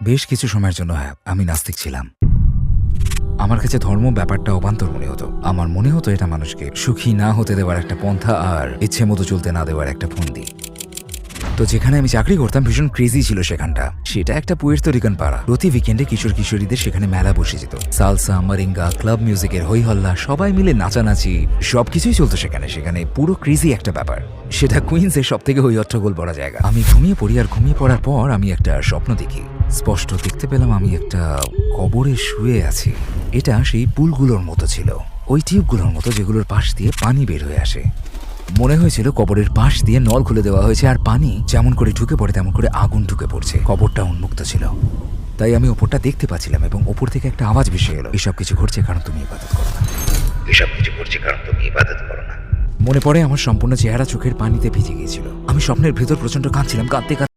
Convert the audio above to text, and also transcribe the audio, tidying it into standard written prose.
বেশ কিছু সময়ের জন্য আমি নাস্তিক ছিলাম। আমার কাছে ধর্ম ব্যাপারটা অবান্তর মনে হতো। আমার মনে হতো এটা মানুষকে সুখী না হতে দেওয়ার একটা পন্থা আর ইচ্ছে মতো চলতে না দেওয়ার একটা ফন্দি। তো যেখানে আমি চাকরি করতাম ভীষণ ক্রেজি ছিল সেখানটা। সেটা একটা পুয়ের্তো রিকান পাড়া। প্রতি উইকেন্ডে কিশোর কিশোরীদের সেখানে মেলা বসে যেত। সালসা, মারিঙ্গা, ক্লাব মিউজিকের হই হল্লা, সবাই মিলে নাচানাচি সবকিছুই চলতো সেখানে। সেখানে পুরো ক্রেজি একটা ব্যাপার। সেটা কুইন্সের সব থেকে হইহট্টগোল পড়া জায়গা। আমি ঘুমিয়ে পড়ি, আর ঘুমিয়ে পড়ার পর আমি একটা স্বপ্ন দেখি। স্পষ্ট দেখতে পেলাম আমি একটা কবরে শুয়ে আছি। এটা সেই পুলগুলোর মতো ছিল, ওই টিউবগুলোর মতো যেগুলোর পাশ দিয়ে পানি বের হয়ে আসে। মনে হয়েছিল কবরের পাশ দিয়ে নল খুলে দেওয়া হয়েছে, আর পানি যেমন করে ঢুকে পড়ে তেমন করে আগুন ঢুকে পড়ছে। কবরটা উন্মুক্ত ছিল, তাই আমি ওপরটা দেখতে পাচ্ছিলাম, এবং ওপর থেকে একটা আওয়াজ ভেসে এলো, এসব কিছু ঘটছে কারণ তুমি ইবাদত করো না। এসব কিছু ঘটছে কারণ তুমি ইবাদত করো না। মনে পড়ে আমার সম্পূর্ণ চেহারা চোখের পানিতে ভিজে গিয়েছিল। আমি স্বপ্নের ভেতর প্রচন্ড কাঁদছিলাম, কাঁদতে কাঁদতে